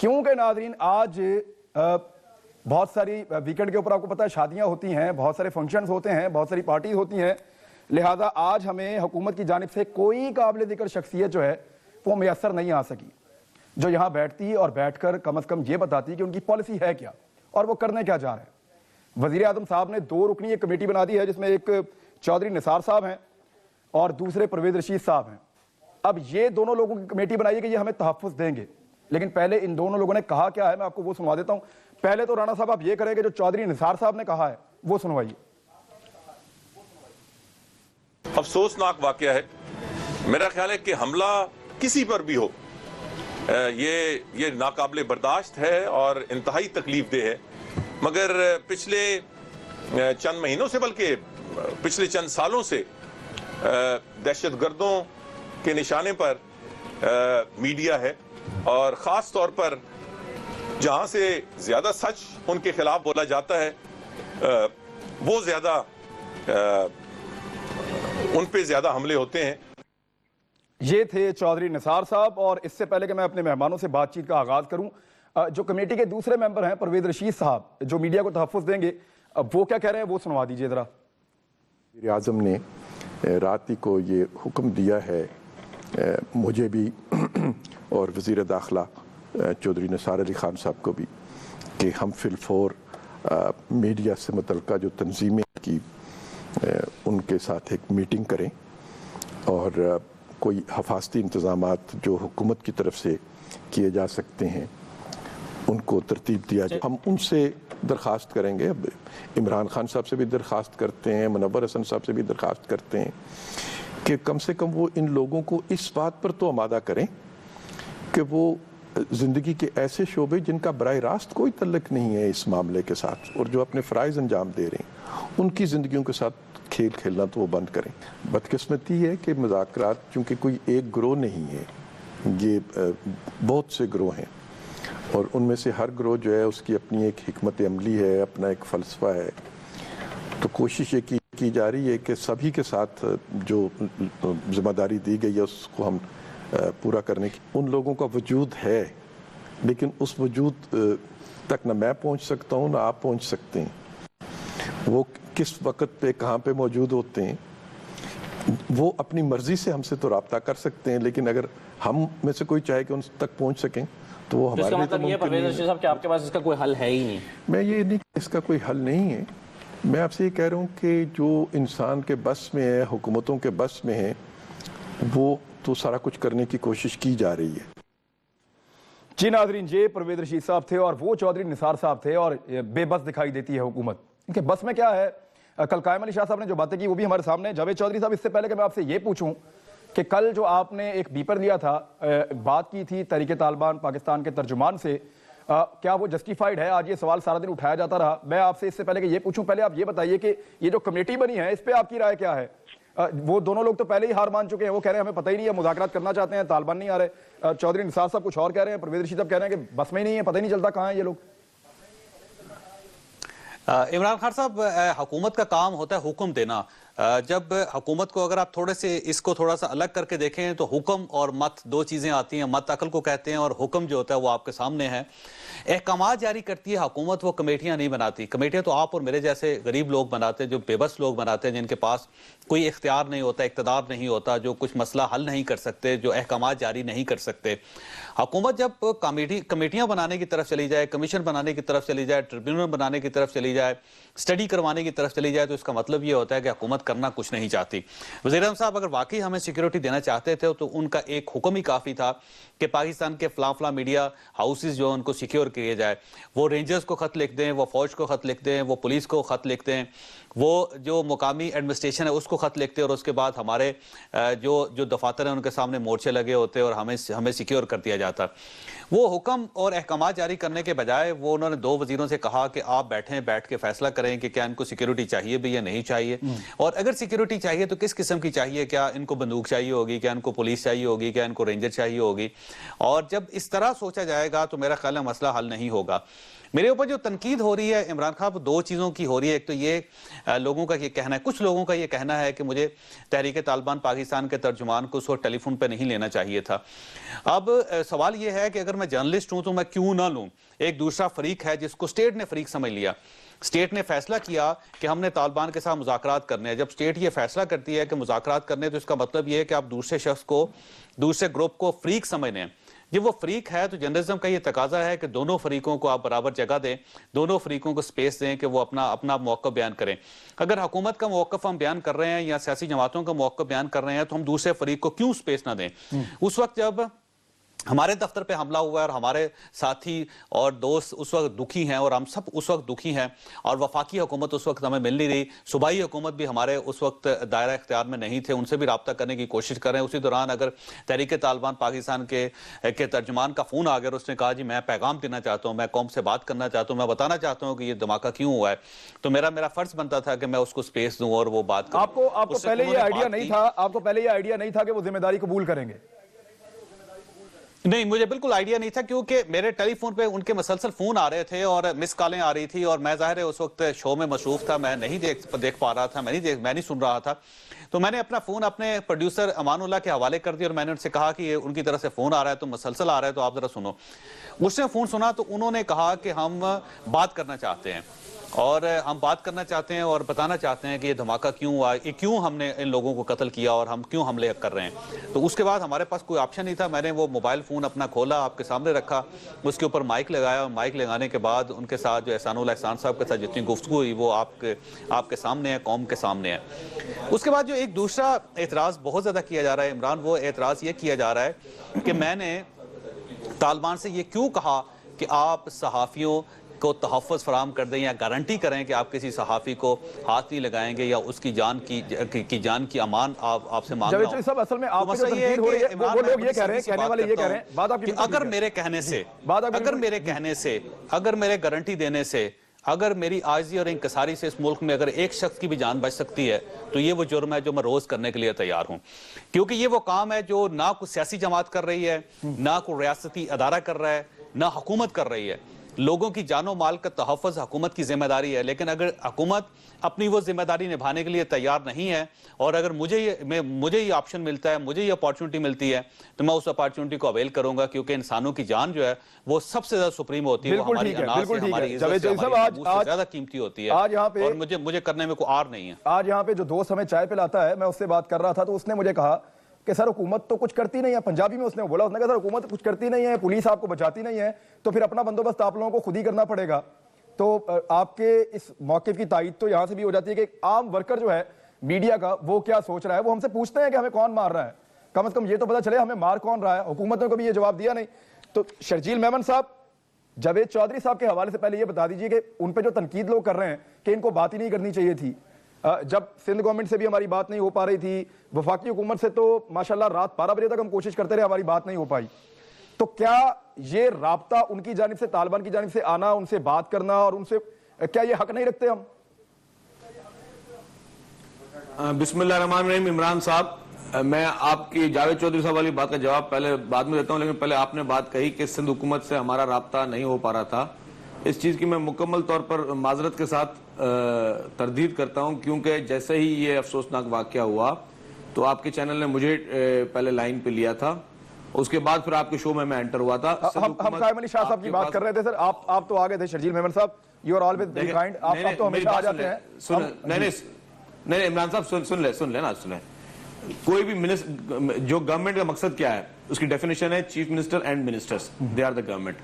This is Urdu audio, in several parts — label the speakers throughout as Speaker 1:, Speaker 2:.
Speaker 1: کیونکہ ناظرین آج بہت ساری ویکنڈ کے اوپر آپ کو پتا ہے شادیاں ہوتی ہیں, بہت سارے فنکشنز ہوتے ہیں, بہت ساری پارٹیز ہوتی ہیں, لہٰذا آج ہمیں حکومت کی جانب سے کوئی قابل ذکر شخصیت جو ہے وہ میسر نہیں آ سکی جو یہاں بیٹھتی اور بیٹھ کر کم از کم یہ بتاتی کہ ان کی پالیسی ہے کیا اور وہ کرنے کیا جا رہے ہیں. وزیر اعظم صاحب نے 2 رکنی ایک کمیٹی بنا دی ہے جس میں ایک چودھری نثار صاحب ہیں اور دوسرے پرویز رشید صاحب ہیں. اب یہ دونوں لوگوں کی کمیٹی بنائی ہے کہ یہ ہمیں تحفظ دیں گے, لیکن پہلے ان دونوں لوگوں نے کہا کیا ہے میں آپ کو وہ سنوا دیتا ہوں. پہلے تو رانا صاحب آپ یہ کریں کہ جو چودھری نثار صاحب نے کہا ہے وہ سنوائیے.
Speaker 2: افسوسناک واقعہ ہے. میرا خیال ہے کہ حملہ کسی پر بھی ہو یہ ناقابل برداشت ہے اور انتہائی تکلیف دہ ہے, مگر پچھلے چند مہینوں سے بلکہ پچھلے چند سالوں سے دہشت گردوں کے نشانے پر میڈیا ہے, اور خاص طور پر جہاں سے زیادہ سچ ان کے خلاف بولا جاتا ہے وہ زیادہ ان پہ زیادہ حملے ہوتے ہیں.
Speaker 1: یہ تھے چودھری نثار صاحب. اور اس سے پہلے کہ میں اپنے مہمانوں سے بات چیت کا آغاز کروں, جو کمیٹی کے دوسرے ممبر ہیں پرویز رشید صاحب جو میڈیا کو تحفظ دیں گے, وہ کیا کہہ رہے ہیں وہ سنوا دیجئے ذرا.
Speaker 3: وزیر اعظم نے رات ہی کو یہ حکم دیا ہے مجھے بھی اور وزیر داخلہ چودھری نثار علی خان صاحب کو بھی کہ ہم فی الفور میڈیا سے متعلقہ جو تنظیمیں کی ان کے ساتھ ایک میٹنگ کریں اور کوئی حفاظتی انتظامات جو حکومت کی طرف سے کیے جا سکتے ہیں ان کو ترتیب دیا جائے. ہم ان سے درخواست کریں گے, عمران خان صاحب سے بھی درخواست کرتے ہیں, منور حسن صاحب سے بھی درخواست کرتے ہیں کہ کم سے کم وہ ان لوگوں کو اس بات پر تو آمادہ کریں کہ وہ زندگی کے ایسے شعبے جن کا براہ راست کوئی تعلق نہیں ہے اس معاملے کے ساتھ اور جو اپنے فرائض انجام دے رہے ہیں ان کی زندگیوں کے ساتھ کھیل کھیلنا تو وہ بند کریں. بدقسمتی ہے کہ مذاکرات چونکہ کوئی ایک گروہ نہیں ہے, یہ بہت سے گروہ ہیں اور ان میں سے ہر گروہ جو ہے اس کی اپنی ایک حکمت عملی ہے, اپنا ایک فلسفہ ہے. تو کوشش یہ کی جا رہی ہے کہ سبھی کے ساتھ جو ذمہ داری دی گئی ہے اس کو ہم پورا کرنے کی. ان لوگوں کا وجود ہے لیکن اس وجود تک نہ میں پہنچ سکتا ہوں نہ آپ پہنچ سکتے ہیں. وہ کس وقت پہ کہاں پہ موجود ہوتے ہیں وہ اپنی مرضی سے ہم سے تو رابطہ کر سکتے ہیں, لیکن اگر ہم میں سے کوئی چاہے کہ ان تک پہنچ سکیں تو وہ ہمارے لیے تو ممکن نہیں ہے.
Speaker 4: صاحب کہ آپ کے پاس اس کا کوئی حل ہے ہی نہیں.
Speaker 3: میں یہ نہیں کہ اس کا کوئی حل نہیں ہے, میں آپ سے یہ کہہ رہا ہوں کہ جو انسان کے بس میں ہے, حکومتوں کے بس میں ہے, وہ تو سارا کچھ کرنے کی کوشش کی جا رہی ہے.
Speaker 1: جی ناظرین, یہ پرویز رشید صاحب تھے اور وہ چودھری نثار صاحب تھے, اور بے بس دکھائی دیتی ہے حکومت ان کے بس میں کیا ہے. کل قائم علی شاہ صاحب نے جو باتیں کی وہ بھی ہمارے سامنے. جاوید چودھری صاحب, اس سے پہلے کہ میں آپ سے یہ پوچھوں کہ کل جو آپ نے ایک بیپر لیا تھا, بات کی تھی تحریک طالبان پاکستان کے ترجمان سے, کیا وہ جسٹیفائیڈ ہے؟ آج یہ سوال سارا دن اٹھایا جاتا رہا. میں آپ سے اس سے پہلے کہ یہ پوچھوں, پہلے آپ یہ بتائیے کہ یہ جو کمیٹی بنی ہے اس پہ آپ کی رائے کیا ہے؟ وہ دونوں لوگ تو پہلے ہی ہار مان چکے ہیں, وہ کہہ رہے ہیں ہمیں پتہ ہی نہیں ہے, مذاکرات کرنا چاہتے ہیں, طالبان نہیں آ رہے. چودھری نثار صاحب کچھ اور کہہ رہے ہیں, پرویز رشید صاحب کہہ رہے ہیں کہ بس میں ہی نہیں ہے, پتہ ہی نہیں چلتا کہاں ہیں یہ لوگ.
Speaker 4: عمران خان صاحب, حکومت کا کام ہوتا ہے حکم دینا. جب حکومت کو اگر آپ تھوڑے سے اس کو تھوڑا سا الگ کر کے دیکھیں تو حکم اور مت دو چیزیں آتی ہیں. مت عقل کو کہتے ہیں اور حکم جو ہوتا ہے وہ آپ کے سامنے ہے. احکامات جاری کرتی ہے حکومت, وہ کمیٹیاں نہیں بناتی. کمیٹیاں تو آپ اور میرے جیسے غریب لوگ بناتے ہیں, جو بے بس لوگ بناتے ہیں, جن کے پاس کوئی اختیار نہیں ہوتا, اقتدار نہیں ہوتا, جو کچھ مسئلہ حل نہیں کر سکتے, جو احکامات جاری نہیں کر سکتے. حکومت جب کمیٹیاں بنانے کی طرف چلی جائے, کمیشن بنانے کی طرف چلی جائے, ٹریبیونل بنانے کی طرف چلی جائے, اسٹڈی کروانے کی طرف چلی جائے, تو اس کا مطلب یہ ہوتا ہے کہ حکومت کرنا کچھ نہیں چاہتی. وزیر اعظم صاحب اگر واقعی ہمیں سیکیورٹی دینا چاہتے تھے تو ان کا ایک حکم ہی کافی تھا کہ پاکستان کے فلاں میڈیا ہاؤسز جو ان کو سیکیور کیے جائے. وہ رینجرز کو خط لکھ دیں, وہ فوج کو خط لکھ دیں, وہ پولیس کو خط لکھ دیں, وہ جو مقامی ایڈمنسٹریشن ہے اس کو خط لکھتے, اور اس کے بعد ہمارے جو دفاتر ہیں ان کے سامنے مورچے لگے ہوتے اور ہمیں سیکیور کر دیا جاتا. وہ حکم اور احکامات جاری کرنے کے بجائے وہ انہوں نے 2 وزیروں سے کہا کہ آپ بیٹھ کے فیصلہ کریں کہ کیا ان کو سیکیورٹی چاہیے بھی یا نہیں چاہیے, اور اگر سیکیورٹی چاہیے تو کس قسم کی چاہیے, کیا ان کو بندوق چاہیے ہوگی, کیا ان کو پولیس چاہیے ہوگی, کیا ان کو رینجر چاہیے ہوگی. اور جب اس طرح سوچا جائے گا تو میرا خیال ہے مسئلہ حل نہیں ہوگا. میرے اوپر جو تنقید ہو رہی ہے عمران خان، دو چیزوں کی ہو رہی ہے. ایک تو یہ لوگوں کا یہ کہنا ہے، کچھ لوگوں کا یہ کہنا ہے کہ مجھے تحریک طالبان پاکستان کے ترجمان کو اس وقت ٹیلی فون پہ نہیں لینا چاہیے تھا. اب سوال یہ ہے کہ اگر میں جرنلسٹ ہوں تو میں کیوں نہ لوں؟ ایک دوسرا فریق ہے جس کو اسٹیٹ نے فریق سمجھ لیا. اسٹیٹ نے فیصلہ کیا کہ ہم نے طالبان کے ساتھ مذاکرات کرنے ہیں. جب اسٹیٹ یہ فیصلہ کرتی ہے کہ مذاکرات کرنے، تو اس کا مطلب یہ ہے کہ آپ دوسرے شخص کو، دوسرے گروپ کو فریق سمجھنے ہیں. جب وہ فریق ہے تو جرنلزم کا یہ تقاضا ہے کہ دونوں فریقوں کو آپ برابر جگہ دیں، دونوں فریقوں کو سپیس دیں کہ وہ اپنا موقف بیان کریں. اگر حکومت کا موقف ہم بیان کر رہے ہیں یا سیاسی جماعتوں کا موقف بیان کر رہے ہیں تو ہم دوسرے فریق کو کیوں سپیس نہ دیں؟ اس وقت جب ہمارے دفتر پہ حملہ ہوا ہے اور ہمارے ساتھی اور دوست اس وقت دکھی ہیں، اور ہم سب اس وقت دکھی ہیں، اور وفاقی حکومت اس وقت ہمیں مل نہیں رہی، صوبائی حکومت بھی ہمارے اس وقت دائرہ اختیار میں نہیں تھے، ان سے بھی رابطہ کرنے کی کوشش کر رہے ہیں. اسی دوران اگر تحریک طالبان پاکستان کے ترجمان کا فون آ گیا اور اس نے کہا جی میں پیغام دینا چاہتا ہوں، میں قوم سے بات کرنا چاہتا ہوں، میں بتانا چاہتا ہوں کہ یہ دھماکہ کیوں ہوا ہے، تو میرا فرض بنتا تھا کہ میں اس کو سپیس دوں اور وہ بات کروں.
Speaker 1: آپ کو پہلے یہ آئیڈیا نہیں تھا کہ وہ ذمہ داری قبول کریں گے؟
Speaker 4: نہیں، مجھے بالکل آئیڈیا نہیں تھا، کیونکہ میرے ٹیلی فون پہ ان کے مسلسل فون آ رہے تھے اور مس کالیں آ رہی تھی، اور میں ظاہر ہے اس وقت شو میں مصروف تھا، میں نہیں دیکھ پا رہا تھا، میں نہیں سن رہا تھا. تو میں نے اپنا فون اپنے پروڈیوسر امان اللہ کے حوالے کر دیا اور میں نے ان سے کہا کہ یہ ان کی طرف سے فون آ رہا ہے تو مسلسل آ رہا ہے تو آپ ذرا سنو. اس نے فون سنا تو انہوں نے کہا کہ ہم بات کرنا چاہتے ہیں، اور ہم بات کرنا چاہتے ہیں اور بتانا چاہتے ہیں کہ یہ دھماکہ کیوں ہوا، یہ کیوں ہم نے ان لوگوں کو قتل کیا اور ہم کیوں حملے کر رہے ہیں. تو اس کے بعد ہمارے پاس کوئی آپشن نہیں تھا. میں نے وہ موبائل فون اپنا کھولا، آپ کے سامنے رکھا، اس کے اوپر مائک لگایا، اور مائک لگانے کے بعد ان کے ساتھ جو احسان اللہ احسان صاحب کے ساتھ جتنی گفتگو ہوئی وہ آپ کے سامنے ہے، قوم کے سامنے ہے. اس کے بعد جو ایک دوسرا اعتراض بہت زیادہ کیا جا رہا ہے عمران، وہ اعتراض یہ کیا جا رہا ہے کہ میں نے طالبان سے یہ کیوں کہا کہ آپ صحافیوں کو تحفظ فراہم کر دیں یا گارنٹی کریں کہ آپ کسی صحافی کو ہاتھ نہیں لگائیں گے یا اس کی جان کی امان آپ سے مانگ رہا ہوں.
Speaker 1: صاحب اصل میں آپ کو جو تنقید ہو رہی ہے وہ لوگ یہ کہہ رہے ہیں، کہنے والے یہ کہہ رہے ہیں، بات آپ کی
Speaker 4: اگر میرے کہنے سے اگر میرے گارنٹی دینے سے، اگر میری عاجزی اور انکساری سے اس ملک میں اگر ایک شخص کی بھی جان بچ سکتی ہے تو یہ وہ جرم ہے جو میں روز کرنے کے لیے تیار ہوں. کیونکہ یہ وہ کام ہے جو نہ کوئی سیاسی جماعت کر رہی ہے، نہ کوئی ریاستی ادارہ کر رہا ہے، نہ حکومت کر رہی ہے. لوگوں کی جان و مال کا تحفظ حکومت کی ذمہ داری ہے، لیکن اگر حکومت اپنی وہ ذمہ داری نبھانے کے لیے تیار نہیں ہے، اور اگر مجھے یہ آپشن ملتا ہے، مجھے یہ اپارچونٹی ملتی ہے، تو میں اس اپارچونٹی کو اویل کروں گا، کیونکہ انسانوں کی جان جو ہے وہ سب سے زیادہ سپریم ہوتی ہے، وہ ہماری اناس سے، ہماری عزت سے، ہماری محبوب سے زیادہ قیمتی ہوتی ہے، اور مجھے کرنے میں کوئی آر نہیں ہے.
Speaker 1: آج یہاں پہ جو دوست ہمیں چائے پلاتا ہے، میں اس سے بات کر رہا تھا تو اس نے مجھے کہا کہ سر حکومت تو کچھ کرتی نہیں ہے. پنجابی میں اس نے بولا، اس نے کہا سر حکومت کچھ کرتی نہیں ہے، پولیس آپ کو بچاتی نہیں ہے، تو پھر اپنا بندوبست آپ لوگوں کو خود ہی کرنا پڑے گا. تو آپ کے اس موقف کی تائید تو یہاں سے بھی ہو جاتی ہے کہ عام ورکر جو ہے میڈیا کا وہ کیا سوچ رہا ہے. وہ ہم سے پوچھتے ہیں کہ ہمیں کون مار رہا ہے، کم از کم یہ تو پتا چلے ہمیں مار کون رہا ہے. حکومت نے کبھی یہ جواب دیا نہیں. تو شرجیل میمن صاحب، جاوید چودھری صاحب کے حوالے سے پہلے یہ بتا دیجئے کہ ان پہ جو تنقید لوگ کر رہے ہیں کہ ان کو بات ہی نہیں کرنی چاہیے تھی، جب سندھ گورنمنٹ سے بھی ہماری بات نہیں ہو پا رہی تھی، وفاقی حکومت سے تو ماشاءاللہ رات 12 بجے تک ہم کوشش کرتے رہے، ہماری بات نہیں ہو پائی. تو کیا یہ رابطہ ان کی جانب سے، طالبان کی جانب سے آنا، ان سے بات کرنا، اور ان سے کیا یہ حق نہیں رکھتے ہم؟
Speaker 5: بسم اللہ الرحمن الرحیم. عمران صاحب، میں آپ کی جاوید چودھری صاحب والی بات کا جواب پہلے بعد میں دیتا ہوں، لیکن پہلے آپ نے بات کہی کہ سندھ حکومت سے ہمارا رابطہ نہیں ہو پا رہا تھا. اس چیز کی میں مکمل طور پر معذرت کے ساتھ تردید کرتا ہوں، کیونکہ جیسے ہی یہ افسوسناک واقعہ ہوا تو آپ کے چینل نے مجھے پہلے لائن پہ لیا تھا، اس کے بعد پھر آپ کے شو میں انٹر ہوا تھا.
Speaker 1: ہم قائم علی شاہ صاحب کی بات کر رہے تھے. سر آپ تو آگے تھے. شرجیل میمن صاحب، you are always very kind. آپ تو ہمیشہ آ جاتے ہیں.
Speaker 5: نہیں عمران صاحب سن لیں. کوئی بھی جو گورنمنٹ کا مقصد کیا ہے اس کی ڈیفینیشن ہے chief minister and ministers, they are the government.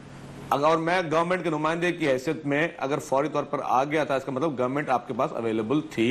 Speaker 5: اور میں گورنمنٹ کے نمائندے کی حیثیت میں اگر فوری طور پر آ گیا تھا، اس کا مطلب گورنمنٹ آپ کے پاس اویلیبل تھی.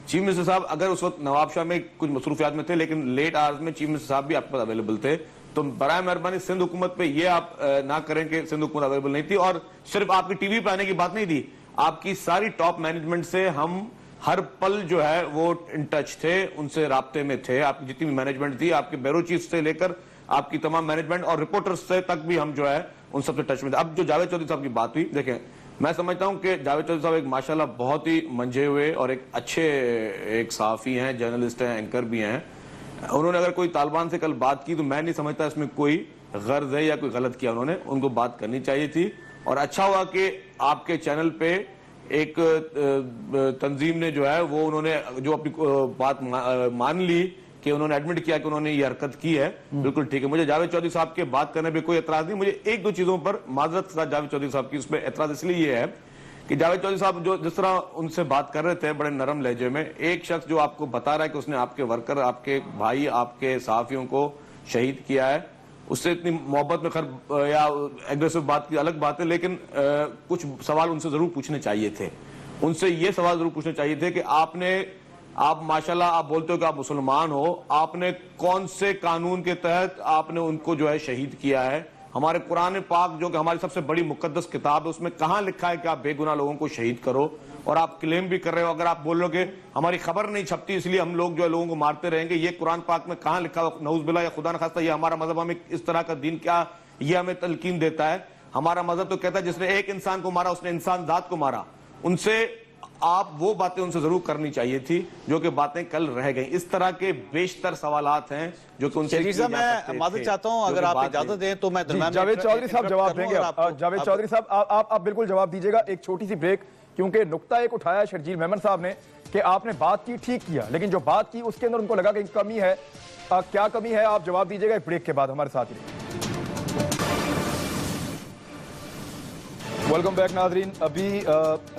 Speaker 5: چیف منسٹر صاحب اگر اس وقت نواب شاہ میں کچھ مصروفیات میں تھے، لیکن لیٹ آورز میں چیف منسٹر صاحب بھی آپ کے پاس اویلیبل تھے. تو برائے مہربانی سندھ حکومت پہ یہ آپ نہ کریں کہ سندھ حکومت اویلیبل نہیں تھی. اور صرف آپ کی ٹی وی پہ آنے کی بات نہیں تھی، آپ کی ساری ٹاپ مینجمنٹ سے ہم ہر پل جو ہے وہ ان ٹچ تھے، ان سے رابطے میں تھے. آپ کی جتنی بھی مینجمنٹ تھی، آپ کے بیورو چیف سے لے کر آپ کی تمام مینجمنٹ اور رپورٹرز سے تک بھی ہم جو ہے ان سب سے ٹچ میں تھے. اب جو جاوید چودھری صاحب کی بات ہوئی، دیکھیں میں سمجھتا ہوں کہ جاوید چودھری صاحب ایک ماشاءاللہ بہت ہی منجھے ہوئے اور ایک اچھے ایک صحافی ہیں، جرنلسٹ ہیں، اینکر بھی ہیں. انہوں نے اگر کوئی طالبان سے کل بات کی تو میں نہیں سمجھتا اس میں کوئی غرض ہے یا کوئی غلط کیا. انہوں نے ان کو بات کرنی چاہیے تھی، اور اچھا ہوا کہ آپ کے چینل پہ ایک تنظیم نے جو ہے وہ انہوں نے جو اپنی بات مان لی کہ انہوں نے ایڈمٹ کیا کہ انہوں نے یہ حرکت کی ہے، بالکل ٹھیک ہے. مجھے جاوید چودھری صاحب کے بات کرنے پہ کوئی اعتراض نہیں. مجھے ایک دو چیزوں پر معذرت کے ساتھ جاوید چودھری صاحب کی اس پہ اعتراض اس لیے یہ ہے کہ جاوید چودھری صاحب جو جس طرح ان سے بات کر رہے تھے بڑے نرم لہجے میں، ایک شخص جو آپ کو بتا رہا ہے کہ اس نے آپ کے ورکر، آپ کے بھائی، آپ کے صحافیوں کو شہید کیا ہے، اس سے اتنی محبت میں یا ایگریسو بات کی الگ بات ہے، لیکن کچھ سوال ان سے ضرور پوچھنے چاہیے تھے. ان سے یہ سوال ضرور پوچھنے چاہیے تھے کہ آپ ماشاءاللہ آپ بولتے ہو کہ آپ مسلمان ہو، آپ نے کون سے قانون کے تحت آپ نے ان کو جو ہے شہید کیا ہے؟ ہمارے قرآن پاک جو کہ ہماری سب سے بڑی مقدس کتاب ہے، اس میں کہاں لکھا ہے کہ آپ بے گناہ لوگوں کو شہید کرو؟ اور آپ کلیم بھی کر رہے ہو، اگر آپ بول رہے ہو کہ ہماری خبر نہیں چھپتی اس لیے ہم لوگ جو ہے لوگوں کو مارتے رہیں گے، یہ قرآن پاک میں کہاں لکھا ہو؟ نعوذ باللہ، یا خدا نخواستہ یہ ہمارا مذہب ہمیں اس طرح کا دین کیا یہ ہمیں تلقین دیتا ہے؟ ہمارا مذہب تو کہتا ہے جس نے ایک انسان کو مارا اس نے انسان ذات کو مارا. ان سے آپ وہ باتیں ان سے ضرور کرنی چاہیے تھی جو کہ باتیں کل رہ گئیں. اس طرح کے بیشتر سوالات ہیں جو کہ ان سے
Speaker 4: میں معذرت چاہتا ہوں، اگر آپ اجازت دیں تو میں
Speaker 1: جاوید چودھری صاحب جواب دیں گے. جاوید چودھری صاحب آپ بالکل جواب دیجیے گا. ایک چھوٹی سی بریک، کیونکہ نقطہ ایک اٹھایا شرجیل میمن صاحب نے کہ آپ نے بات کی ٹھیک کیا، لیکن جو بات کی اس کے اندر ان کو لگا کہ کمی ہے. کیا کمی ہے آپ جواب دیجیے گا ایک بریک کے بعد. ہمارے ساتھ ہی ویلکم بیک ناظرین. ابھی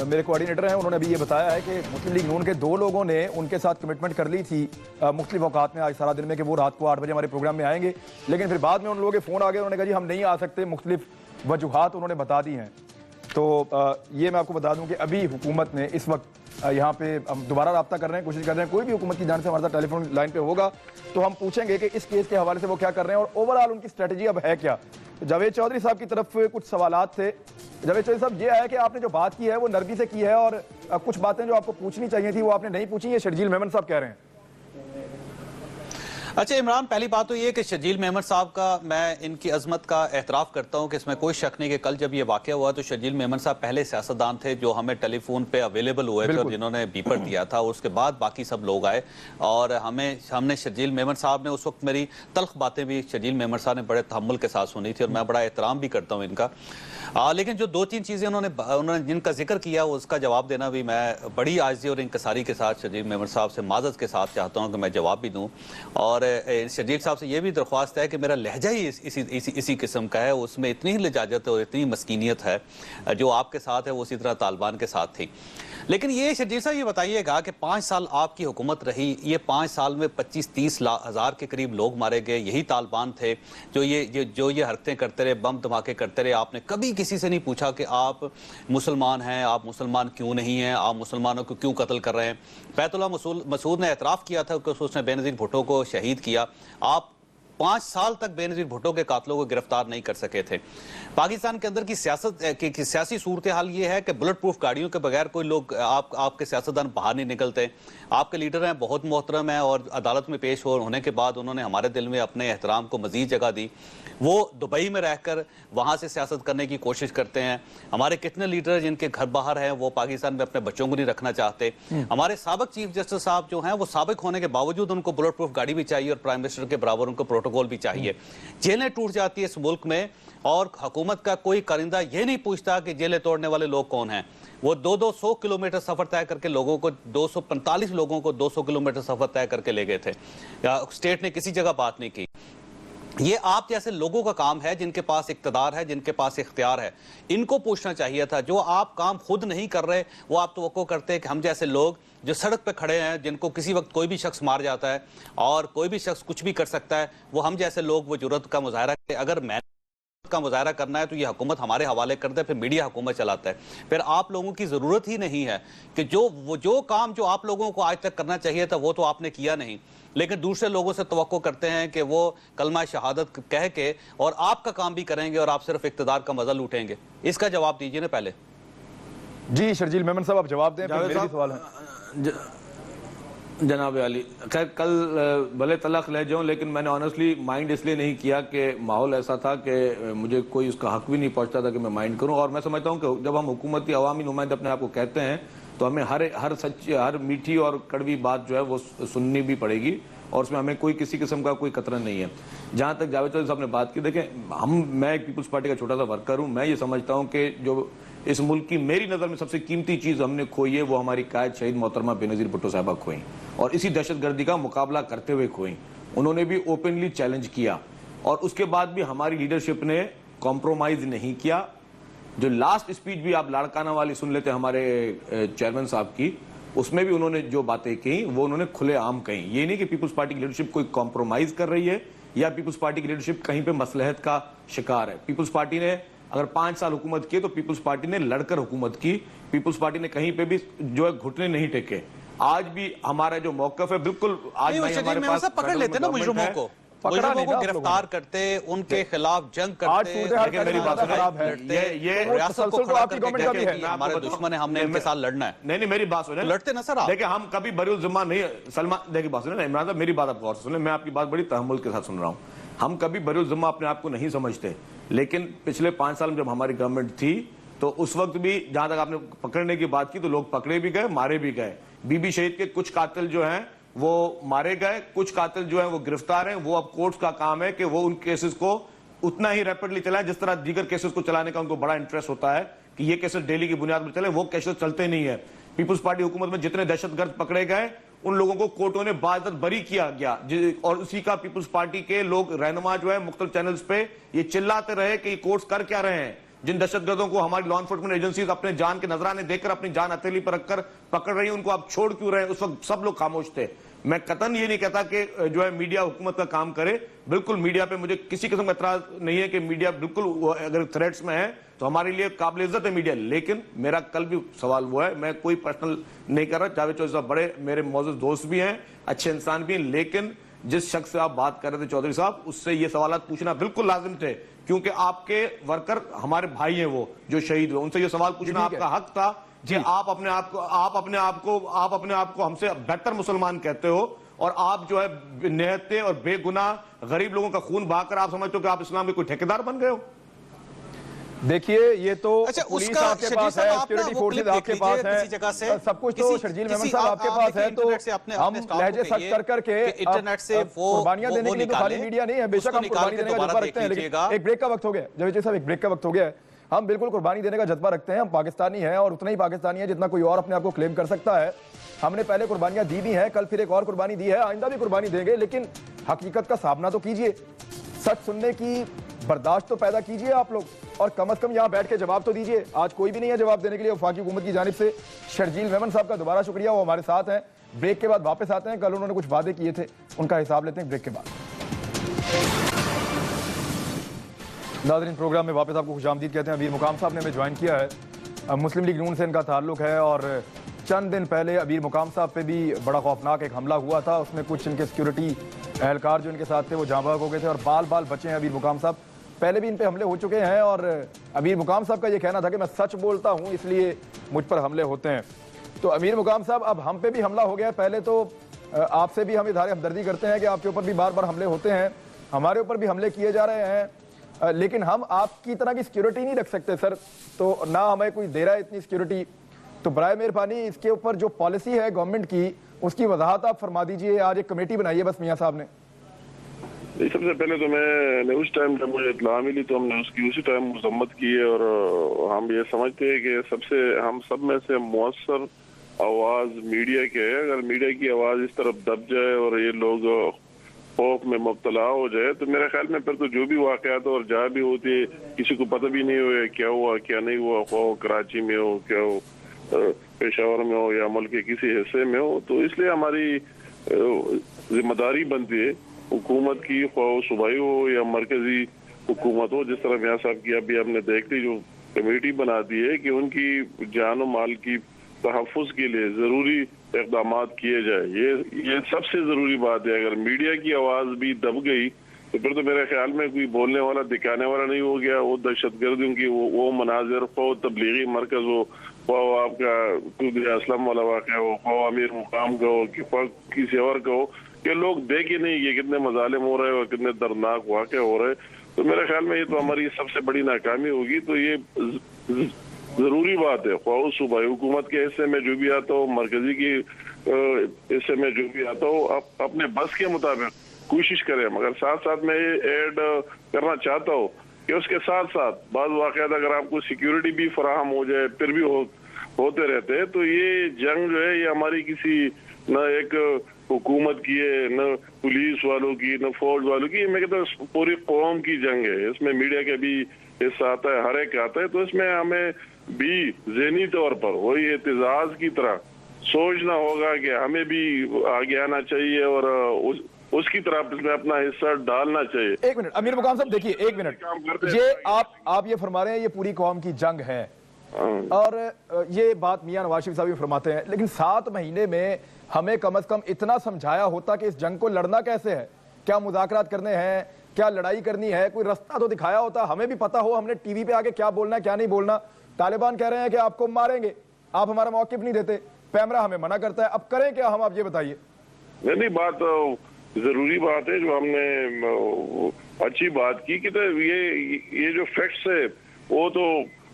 Speaker 1: میرے کوآرڈینیٹر ہیں، انہوں نے ابھی یہ بتایا ہے کہ مسلم لیگ نون کے 2 لوگوں نے ان کے ساتھ کمٹمنٹ کر لی تھی مختلف اوقات میں آج سارا دن میں کہ وہ رات کو 8 بجے ہمارے پروگرام میں آئیں گے، لیکن پھر بعد میں ان لوگوں کے فون آ گئے، انہوں نے کہا جی ہم نہیں آ سکتے، مختلف وجوہات انہوں نے بتا دی ہیں. تو یہ میں آپ کو بتا دوں کہ ابھی حکومت نے اس وقت یہاں پہ ہم دوبارہ رابطہ کر رہے ہیں، کوشش کر رہے ہیں، کوئی بھی حکومت کی جانب سے ہمارے ساتھ ٹیلی فون لائن پہ ہوگا تو ہم پوچھیں گے کہ اس کیس کے حوالے سے وہ کیا کر رہے ہیں اور اوور آل ان کی اسٹریٹجی اب ہے کیا. جاوید چودھری صاحب کی طرف کچھ سوالات تھے. جاوید چودھری صاحب یہ ہے کہ آپ نے جو بات کی ہے وہ نرمی سے کی ہے اور کچھ باتیں جو آپ کو پوچھنی چاہیے تھی وہ آپ نے نہیں پوچھی. یہ شرجیل میمن صاحب کہہ رہے ہیں.
Speaker 4: اچھا عمران، پہلی بات تو یہ کہ شرجیل میمن صاحب کا میں ان کی عظمت کا اعتراف کرتا ہوں کہ اس میں کوئی شک نہیں کہ کل جب یہ واقعہ ہوا تو شرجیل میمن صاحب پہلے سیاستدان تھے جو ہمیں ٹیلی فون پہ اویلیبل ہوئے تھے اور جنہوں نے بیپر دیا تھا، اور اس کے بعد باقی سب لوگ آئے اور ہم نے شرجیل میمن صاحب نے اس وقت میری تلخ باتیں بھی شرجیل میمن صاحب نے بڑے تحمل کے ساتھ سنی تھی اور میں بڑا احترام بھی کرتا ہوں ان کا. لیکن جو 2-3 چیزیں انہوں نے جن کا ذکر کیا اس کا جواب دینا بھی میں بڑی عاجزی اور انکساری کے ساتھ شرجیل میمن صاحب سے معذرت کے ساتھ چاہتا ہوں کہ میں جواب بھی دوں. اور شرجیل صاحب سے یہ بھی درخواست ہے کہ میرا لہجہ ہی اسی قسم کا ہے، اس میں اتنی ہی لجاجت اور اتنی مسکینیت ہے جو آپ کے ساتھ ہے وہ اسی طرح طالبان کے ساتھ تھی. لیکن یہ شرجیل صاحب یہ بتائیے گا کہ 5 سال آپ کی حکومت رہی، یہ 5 سال میں 25-30 ہزار کے قریب لوگ مارے گئے، یہی طالبان تھے جو یہ حرکتیں کرتے رہے، بم دھماکے کرتے رہے. آپ نے کبھی کسی سے نہیں پوچھا کہ آپ مسلمان ہیں، آپ مسلمان کیوں نہیں ہیں، آپ مسلمانوں کو کیوں قتل کر رہے ہیں. بیت اللہ مسعود نے اعتراف کیا تھا کہ اس نے بے نظیر بھٹو کو شہید کیا. آپ 5 سال تک بے نظیر بھٹو کے قاتلوں کو گرفتار نہیں کر سکے تھے. پاکستان کے اندر کی سیاسی صورتحال یہ ہے کہ بلٹ پروف گاڑیوں کے بغیر کوئی لوگ آپ کے سیاستدان باہر نہیں نکلتے. آپ کے لیڈر ہیں، بہت محترم ہیں اور عدالت میں پیش ہونے کے بعد انہوں نے ہمارے دل میں اپنے احترام کو مزید جگہ دی. وہ دبئی میں رہ کر وہاں سے سیاست کرنے کی کوشش کرتے ہیں. ہمارے کتنے لیڈر ہیں جن کے گھر باہر ہیں، وہ پاکستان میں اپنے بچوں کو نہیں رکھنا چاہتے. ہمارے سابق چیف جسٹس صاحب جو ہیں وہ سابق ہونے کے باوجود ان کو بلٹ پروف گاڑی بھی چاہیے اور پرائم منسٹر کے برابر ان کو پروٹوکول بھی چاہیے. جیلیں ٹوٹ جاتی ہے اس ملک میں اور حکومت کا کوئی کارندہ یہ نہیں پوچھتا کہ جیلیں توڑنے والے لوگ کون ہیں. وہ 200 کلومیٹر سفر طے کر کے لوگوں کو 245 لوگوں کو 200 کلومیٹر سفر طے کر کے لے گئے تھے. اسٹیٹ نے کسی جگہ بات نہیں کی. یہ آپ جیسے لوگوں کا کام ہے جن کے پاس اقتدار ہے، جن کے پاس اختیار ہے، ان کو پوچھنا چاہیے تھا. جو آپ کام خود نہیں کر رہے وہ آپ توقع کرتے ہیں کہ ہم جیسے لوگ جو سڑک پہ کھڑے ہیں، جن کو کسی وقت کوئی بھی شخص مار جاتا ہے اور کوئی بھی شخص کچھ بھی کر سکتا ہے، وہ ہم جیسے لوگ وہ جرأت کا مظاہرہ کریں. اگر میں کا مظاہرہ کرنا ہے تو یہ حکومت ہمارے حوالے کر دے، پھر میڈیا حکومت چلاتا ہے. پھر آپ لوگوں کی ضرورت ہی نہیں ہے کہ جو کام جو آپ لوگوں کو آج تک کرنا چاہیے تھا وہ تو آپ نے کیا نہیں، لیکن دوسرے لوگوں سے توقع کرتے ہیں کہ وہ کلمہ شہادت کہہ کے اور آپ کا کام بھی کریں گے اور آپ صرف اقتدار کا مزہ لوٹیں گے. اس کا جواب دیجیے نا پہلے.
Speaker 1: جی شرجیل میمن صاحب آپ جواب دیں، پھر میرے بھی سوال ہے.
Speaker 5: جناب علی، خیر کل بھلے تلخ لے جاؤں لیکن میں نے آنیسٹلی مائنڈ اس لیے نہیں کیا کہ ماحول ایسا تھا کہ مجھے کوئی اس کا حق بھی نہیں پہنچتا تھا کہ میں مائنڈ کروں. اور میں سمجھتا ہوں کہ جب ہم حکومتی عوامی نمائندے اپنے آپ کو کہتے ہیں تو ہمیں ہر میٹھی اور کڑوی بات جو ہے وہ سننی بھی پڑے گی اور اس میں ہمیں کوئی کسی قسم کا کوئی قطرہ نہیں ہے. جہاں تک جاوید چودھری صاحب نے بات کی، دیکھیں میں ایک پیپلز پارٹی کا چھوٹا سا ورکر ہوں. میں یہ سمجھتا ہوں کہ جو اس ملک کی میری نظر میں سب سے قیمتی چیز ہم نے کھوئی ہے، وہ ہماری قائد شہید محترمہ بے نظیر بھٹو صاحبہ کھوئیں، اور اسی دہشت گردی کا مقابلہ کرتے ہوئے کھوئیں. انہوں نے بھی اوپنلی چیلنج کیا، اور اس کے بعد بھی ہماری لیڈرشپ نے کمپرومائز نہیں کیا. جو لاسٹ اسپیچ بھی آپ لاڑکانہ والی سن لیتے ہمارے چیئرمین صاحب کی، اس میں بھی انہوں نے جو باتیں کہیں وہ انہوں نے کھلے عام کہیں. یہ نہیں کہ پیپلز پارٹی کی لیڈرشپ کوئی کمپرومائز کر رہی ہے یا پیپلز پارٹی کی لیڈرشپ کہیں پہ مصلحت کا شکار ہے. پیپلز پارٹی نے اگر 5 سال حکومت کی تو پیپلز پارٹی نے لڑ کر حکومت کی. پیپلز پارٹی نے کہیں پہ بھی جو ہے گھٹنے نہیں ٹیکے. آج بھی ہمارا جو موقف ہے بالکل آج
Speaker 4: نہیں،
Speaker 5: ہمارے
Speaker 4: میں
Speaker 5: پاس
Speaker 4: پکڑ لیتے نا مجرموں کو، مجرموں کو گرفتار کرتے، ان کے خلاف جنگ کرتے.
Speaker 5: میری بات
Speaker 4: یہ ریاست کو کھڑا کر کے کہتے ہیں ہمارے دشمن ہے، ہم نے ان کے ساتھ لڑنا ہے.
Speaker 5: نہیں میری بات سنیں،
Speaker 4: لڑتے نا سر آپ.
Speaker 5: دیکھیں ہم کبھی بری الذمہ نہیں، سلمان دیکھیں بات سنیں عمران صاحب، میری بات آپ غور سے سنیں، میں آپ کی بات بڑی تحمل کے ساتھ سن رہا ہوں. ہم کبھی بری الذمہ اپنے آپ کو نہیں سمجھتے، لیکن پچھلے 5 سال میں جب ہماری گورنمنٹ تھی تو اس وقت بھی جہاں تک آپ نے پکڑنے کی بات کی تو لوگ پکڑے بھی گئے، مارے بھی گئے. بی بی شہید کے کچھ قاتل جو ہیں وہ مارے گئے، کچھ قاتل جو ہیں وہ گرفتار ہیں. وہ اب کورٹس کا کام ہے کہ وہ ان کیسز کو اتنا ہی ریپڈلی چلائیں جس طرح دیگر کیسز کو چلانے کا ان کو بڑا انٹرسٹ ہوتا ہے کہ یہ کیسز ڈیلی کی بنیاد پر چلے. وہ کیسز چلتے نہیں ہیں. پیپلز پارٹی حکومت میں جتنے دہشت گرد پکڑے گئے ان لوگوں کو کورٹوں نے باعزت بری کیا گیا، اور اسی کا پیپلز پارٹی کے لوگ رہنما جو ہے مختلف چینلز پہ یہ چلاتے رہے کہ یہ کورٹس کر کیا رہے ہیں. جن دہشت گردوں کو ہماری لا انفورسمنٹ ایجنسیز اپنے جان کے نذرانے دے کر اپنی جان ہتھیلی پر رکھ کر پکڑ رہی ہیں، ان کو آپ چھوڑ کیوں رہے ہیں؟ اس وقت سب لوگ خاموش تھے. میں قطعاً یہ نہیں کہتا کہ جو ہے میڈیا حکومت کا کام کرے. بالکل میڈیا پہ مجھے کسی قسم کا اعتراض نہیں ہے کہ میڈیا بالکل اگر تھریٹس میں ہے تو ہمارے لیے قابل عزت ہے میڈیا. لیکن میرا کل بھی سوال وہ ہے، میں کوئی پرسنل نہیں کر رہا، جاوید چودھری صاحب بڑے میرے معزز دوست بھی ہیں، اچھے انسان بھی ہیں، لیکن جس شخص سے آپ بات کر رہے تھے چودھری صاحب، اس سے یہ سوالات پوچھنا بالکل لازم تھے، کیونکہ آپ کے ورکر ہمارے بھائی ہیں وہ جو شہید ہوئے، ان سے یہ سوال پوچھنا آپ کا حق تھا کہ آپ اپنے آپ کو ہم سے بہتر مسلمان کہتے ہو، اور آپ جو ہے نہتے اور بے گناہ غریب لوگوں کا خون بہا کر آپ سمجھتے ہو کہ آپ اسلام کے کوئی ٹھیکیدار بن گئے ہو.
Speaker 1: دیکھیے یہ تو پولیس آپ کے پاس ہے، سیکیورٹی فورسز آپ کے پاس ہے، سب کچھ تو شرجیل میمن صاحب آپ کے پاس ہے. تو ہم لہجے سخت کر کر کے قربانیاں دینے کے لیے تو خالی میڈیا نہیں ہے، بے شک ہم قربانی دینے کا جذبہ رکھتے ہیں، لیکن ایک بریک کا وقت ہو گیا جاوید صاحب، ایک بریک کا وقت ہو گیا ہے. ہم بالکل قربانی دینے کا جذبہ رکھتے ہیں، ہم پاکستانی ہیں اور اتنا ہی پاکستانی ہے جتنا کوئی اور اپنے آپ کو کلیم کر سکتا ہے. ہم نے پہلے قربانیاں دی بھی ہیں، کل پھر ایک اور قربانی دی ہے، آئندہ بھی قربانی دیں گے، لیکن حقیقت کا سامنا تو کیجئے، سچ سننے کی برداشت تو پیدا کیجئے آپ لوگ، اور کم از کم یہاں بیٹھ کے جواب تو دیجئے. آج کوئی بھی نہیں ہے جواب دینے کے لیے وفاقی حکومت کی جانب سے. شرجیل میمن صاحب کا دوبارہ شکریہ، وہ ہمارے ساتھ ہیں. بریک کے بعد واپس آتے ہیں، کل انہوں نے کچھ وعدے کیے تھے، ان کا حساب لیتے ہیں بریک کے بعد. ناظرین پروگرام میں واپس آپ کو خوش آمدید کہتے ہیں. امیر مقام صاحب نے ہمیں جوائن کیا ہے، مسلم لیگ نون سے ان کا تعلق ہے، اور چند دن پہلے امیر مقام صاحب پہ بھی بڑا خوفناک ایک حملہ ہوا تھا، اس میں کچھ ان کے سیکیورٹی اہلکار جو ان کے ساتھ تھے وہ جاں بحق ہو گئے تھے، اور بال بال بچے ہیں امیر مقام صاحب. پہلے بھی ان پہ حملے ہو چکے ہیں، اور امیر مقام صاحب کا یہ کہنا تھا کہ میں سچ بولتا ہوں اس لیے مجھ پر حملے ہوتے ہیں. تو امیر مقام صاحب اب ہم پہ بھی حملہ ہو گیا. پہلے تو آپ سے بھی ہم اظہار ہمدردی کرتے ہیں کہ آپ کے اوپر بھی بار بار حملے ہوتے ہیں، ہمارے اوپر بھی حملے کیے جا رہے ہیں، لیکن ہم آپ کی طرح کی سیکیورٹی نہیں رکھ سکتے سر، تو نہ ہمیں کوئی دے رہا ہے اتنی سیکیورٹی. تو برائے مہربانی اس کے اوپر جو پالیسی ہے گورنمنٹ کی اس کی وضاحت آپ فرما دیجئے. آج ایک کمیٹی بنائی ہے بس میاں صاحب نے.
Speaker 6: سب سے پہلے تو میں نے اس ٹائم جب مجھے اطلاع ملی تو ہم نے اس کی اسی ٹائم مذمت کی ہے، اور ہم یہ سمجھتے ہیں کہ ہم سب میں سے مؤثر آواز میڈیا کے ہے. اگر میڈیا کی آواز اس طرف دب جائے اور یہ لوگ خوف میں مبتلا ہو جائے تو میرے خیال میں پھر تو جو بھی واقعات اور جہاں بھی ہوتی کسی کو پتہ بھی نہیں ہوئے کیا ہوا کیا نہیں ہوا، خواہ کراچی میں ہو، کیا ہو پشاور میں ہو یا ملک کے کسی حصے میں ہو. تو اس لیے ہماری ذمہ داری بنتی ہے حکومت کی، خواہ صوبائی ہو یا مرکزی حکومت ہو. جس طرح میاں صاحب کی ابھی ہم نے دیکھ لی جو کمیٹی بنا دی ہے کہ ان کی جان و مال کی تحفظ کے لیے ضروری اقدامات کیے جائے. یہ سب سے ضروری بات ہے. اگر میڈیا کی آواز بھی دب گئی تو پھر تو میرے خیال میں کوئی بولنے والا دکھانے والا نہیں ہو گیا. وہ دہشت گردوں کی وہ مناظر، خواہ تبلیغی مرکز ہو، خواہ آپ کا اسلم والا واقعہ ہو، خواہ امیر مقام کا ہو، خواہ کسی اور کا ہو، کہ لوگ دیکھے نہیں یہ کتنے مظالم ہو رہے اور کتنے دردناک واقع ہو رہے. تو میرے خیال میں یہ تو ہماری سب سے بڑی ناکامی ہوگی. تو یہ ضروری بات ہے، خواہ صوبائی حکومت کے حصے میں جو بھی آتا ہو، مرکزی کی حصے میں جو بھی آتا ہو، اپنے بس کے مطابق کوشش کریں. مگر ساتھ ساتھ میں یہ ایڈ کرنا چاہتا ہوں کہ اس کے ساتھ ساتھ بعض واقعات اگر آپ کو سیکیورٹی بھی فراہم ہو جائے پھر بھی ہوتے رہتے ہیں، تو یہ جنگ جو ہے یہ ہماری کسی نہ ایک حکومت کی ہے، نہ پولیس والوں کی، نہ فوج والوں کی، میں کہتا ہوں پوری قوم کی جنگ ہے. اس میں میڈیا کا بھی حصہ آتا ہے، ہر ایک آتا ہے. تو اس میں ہمیں بھی ذہنی طور پر وہی اعتزاز کی طرح سوچنا ہوگا کہ ہمیں بھی آگے آنا چاہیے اور اس کی طرف اس میں اپنا حصہ ڈالنا چاہیے.
Speaker 1: ایک منٹ امیر مقام صاحب دیکھیے، ایک منٹ، یہ آپ یہ فرما رہے ہیں یہ پوری قوم کی جنگ ہے، اور یہ بات میاں نواز شریف صاحب بھی فرماتے ہیں، لیکن 7 مہینے میں ہمیں کم از کم اتنا سمجھایا ہوتا کہ اس جنگ کو لڑنا کیسے ہے، کیا مذاکرات کرنے ہیں، کیا لڑائی کرنی ہے، کوئی رستہ تو دکھایا ہوتا، ہمیں بھی پتا ہو، ہم نے ٹی وی پہ آگے کیا بولنا ہے کیا نہیں بولنا. طالبان کہہ رہے ہیں کہ آپ کو ماریں گے، آپ ہمارا موقف نہیں دیتے، پیمرا ہمیں منع کرتا ہے، اب کریں کیا ہم، آپ یہ بتائیے.
Speaker 6: نہیں بات ضروری بات ہے جو ہم نے اچھی بات کی کہ یہ جو فیکٹس ہے وہ تو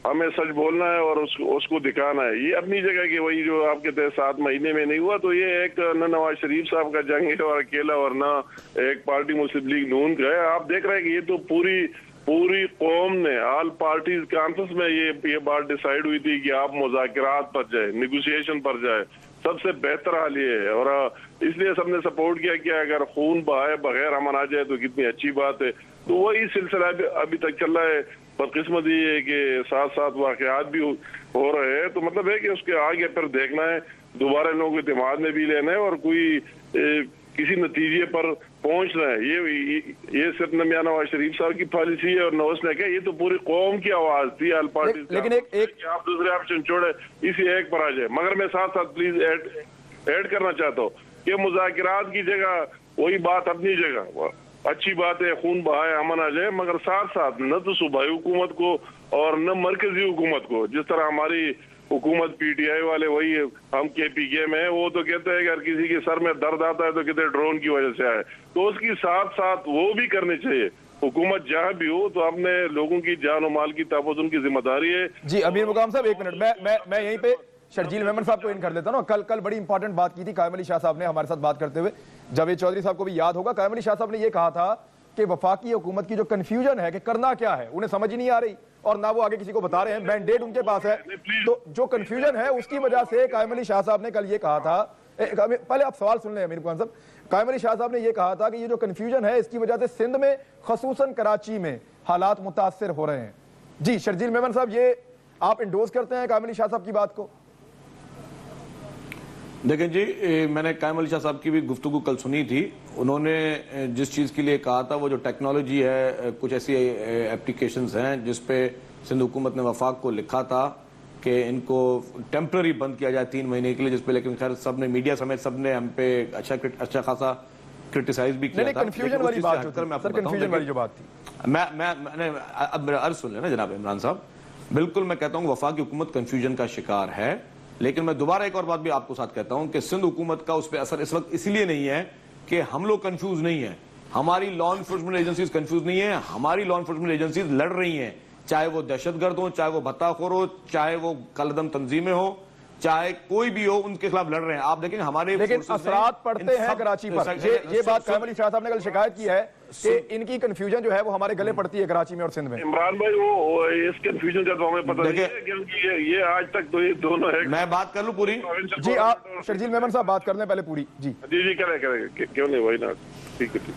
Speaker 6: ہمیں سچ بولنا ہے اور اس کو دکھانا ہے. یہ اپنی جگہ کہ وہی جو آپ کہتے ہیں 7 مہینے میں نہیں ہوا، تو یہ ایک نہ نواز شریف صاحب کا جنگ ہے اور اکیلا، اور نہ ایک پارٹی مسلم لیگ نون کا ہے. آپ دیکھ رہے ہیں کہ یہ تو پوری قوم نے آل پارٹیز کانفرنس میں یہ بات ڈیسائیڈ ہوئی تھی کہ آپ مذاکرات پر جائے، نیگوشیشن پر جائے. سب سے بہتر حال یہ ہے، اور اس لیے سب نے سپورٹ کیا کہ اگر خون بہائے بغیر امن آ جائے تو کتنی اچھی بات ہے. تو وہی سلسلہ ابھی تک چل رہا ہے. بدقسمت یہ ہے کہ ساتھ ساتھ واقعات بھی ہو رہے ہیں، تو مطلب ہے کہ اس کے آگے پھر دیکھنا ہے، دوبارہ لوگوں کے دماغ میں بھی لینا ہے اور کوئی کسی نتیجے پر پہنچنا ہے. یہ صرف نہ میاں نواز شریف صاحب کی پالیسی ہے اور نہ اس نے کہا، یہ تو پوری قوم کی آواز تھی آل پارٹی.
Speaker 1: لیکن
Speaker 6: آپ دوسرے آپشن چھوڑے، اسی ایک پر آ جائے. مگر میں ساتھ ساتھ پلیز ایڈ کرنا چاہتا ہوں کہ مذاکرات کی جگہ وہی بات اپنی جگہ اچھی بات ہے، خون بہائے امن آ جائے، مگر ساتھ ساتھ نہ تو صوبائی حکومت کو اور نہ مرکزی حکومت کو، جس طرح ہماری حکومت پی ٹی آئی والے وہی ہم کے پی کے میں وہ تو کہتے ہیں کہ اگر کسی کے سر میں درد آتا ہے تو کہتے ڈرون کی وجہ سے آئے، تو اس کی ساتھ ساتھ وہ بھی کرنے چاہیے. حکومت جہاں بھی ہو تو اپنے لوگوں کی جان و مال کی تحفظ ان کی ذمہ داری ہے.
Speaker 1: جی امیر مقام صاحب ایک منٹ، میں یہیں پہ شرجیل میمن صاحب کو ان کر لیتا ہوں. کل بڑی امپورٹنٹ بات کی تھی قائم علی شاہ صاحب نے ہمارے ساتھ بات کرتے ہوئے. جاوید چودھری صاحب کو بھی یاد ہوگا، قائم علی شاہ صاحب نے یہ کہا تھا کہ وفاقی حکومت کی جو کنفیوژن ہے کہ کرنا کیا ہے انہیں سمجھ ہی نہیں آ رہی اور نہ وہ آگے کسی کو بتا رہے ہیں، مینڈیٹ ان کے پاس ہے، تو جو کنفیوژن ہے اس کی وجہ سے قائم علی شاہ صاحب نے کل یہ کہا تھا. پہلے آپ سوال سن لیں امیر مقام صاحب. قائم علی شاہ صاحب نے یہ کہا تھا کہ یہ جو کنفیوژن ہے اس کی وجہ سے سندھ میں خصوصاً کراچی میں حالات متاثر ہو رہے ہیں. جی شرجیل میمن صاحب، یہ آپ انڈوز کرتے ہیں قائم علی شاہ صاحب کی بات کو؟
Speaker 5: دیکھیں جی، میں نے قائم علی شاہ صاحب کی بھی گفتگو کل سنی تھی. انہوں نے جس چیز کے لیے کہا تھا وہ جو ٹیکنالوجی ہے، کچھ ایسی اپلیکیشنز ہیں جس پہ سندھ حکومت نے وفاق کو لکھا تھا کہ ان کو ٹیمپرری بند کیا جائے 3 مہینے کے لیے، جس پہ لیکن خیر سب نے، میڈیا سمیت سب نے ہم پہ اچھا خاصا کرٹیسائز بھی کیا تھا.
Speaker 1: کنفیوژن والی بات جو تھی، سر کنفیوژن والی جو بات تھی،
Speaker 5: میں اب میرا عرض سن لینا جناب عمران صاحب. بالکل میں کہتا ہوں وفاقی حکومت کنفیوژن کا شکار ہے، لیکن میں دوبارہ ایک اور بات بھی آپ کو ساتھ کہتا ہوں کہ سندھ حکومت کا اس پہ اثر اس وقت اسی لیے نہیں ہے کہ ہم لوگ کنفیوز نہیں ہیں، ہماری لا انفورسمنٹ ایجنسیز کنفیوز نہیں ہیں، ہماری لا انفورسمنٹ ایجنسیز لڑ رہی ہیں، چاہے وہ دہشت گرد ہوں، چاہے وہ بھتہ خور ہو، چاہے وہ کالعدم تنظیمیں ہوں، چاہے کوئی بھی ہو، ان کے خلاف لڑ رہے ہیں. آپ دیکھیں ہمارے
Speaker 1: لیکن اثرات پڑتے ہیں کراچی پر. یہ بات قائم علی شاہ صاحب نے کل شکایت کی ہے کہ ان کی کنفیوژن جو ہے وہ ہمارے گلے پڑتی ہے کراچی میں اور سندھ میں.
Speaker 6: عمران بھائی وہ اس کنفیوژن کا تو ہمیں پتہ نہیں ہے کیونکہ یہ آج تک تو یہ دونوں ہے.
Speaker 5: میں بات کر لوں پوری؟
Speaker 1: جی آپ شرجیل میمن صاحب بات کر لیں پہلے پوری. جی
Speaker 6: کریں کیوں نہیں، وہی نا.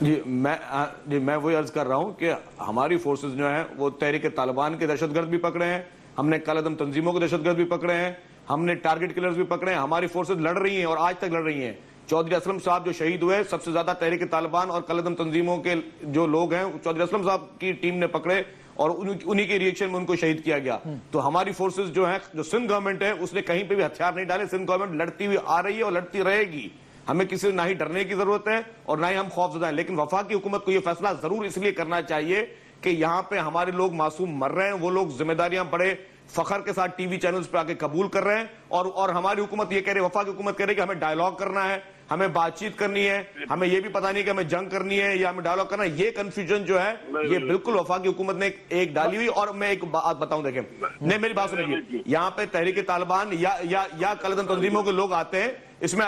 Speaker 5: جی میں وہی عرض کر رہا ہوں کہ ہماری فورسز جو ہیں وہ تحریک طالبان کے دہشت گرد بھی پکڑے ہیں، ہم نے کالعدم تنظیموں کے دہشت گرد بھی پکڑے ہیں، ہم نے ٹارگٹ کلرز بھی پکڑے ہیں. ہماری فورسز لڑ رہی ہیں اور آج تک لڑ رہی ہیں. چودھری اسلم صاحب جو شہید ہوئے، سب سے زیادہ تحریک طالبان اور کالعدم تنظیموں کے جو لوگ ہیں چودھری اسلم صاحب کی ٹیم نے پکڑے اور انہی کے ریئیکشن میں ان کو شہید کیا گیا. تو ہماری فورسز جو ہیں، جو سندھ گورنمنٹ ہے، اس نے کہیں پہ بھی ہتھیار نہیں ڈالے. سندھ گورنمنٹ لڑتی ہوئی آ رہی ہے اور لڑتی رہے گی. ہمیں کسی سے نہ ہی ڈرنے کی ضرورت ہے اور نہ ہی ہم خوف زدہ ہیں. لیکن وفاقی حکومت کو یہ فیصلہ ضرور اس لیے کرنا چاہیے کہ یہاں پہ ہمارے لوگ معصوم مر رہے ہیں، وہ لوگ ذمہ داریاں بڑے فخر کے ساتھ ٹی وی چینلز پہ آ کے قبول کر رہے ہیں اور ہماری حکومت یہ کہہ رہی ہے، وفاقی حکومت کہہ رہی ہے کہ ہمیں ڈائیلاگ کرنا ہے، ہمیں بات چیت کرنی ہے، ہمیں یہ بھی پتا نہیں کہ ہمیں جنگ کرنی ہے یا ہمیں ڈائیلاگ کرنا ہے. یہ کنفیوژن جو ہے یہ بالکل وفاقی حکومت نے ایک ڈالی ہوئی. اور میں ایک بات بتاؤں، دیکھیں نہیں میری بات سنیے، یہاں پہ تحریک طالبان یا کالعدم تنظیموں کے لوگ آتے ہیں، اس میں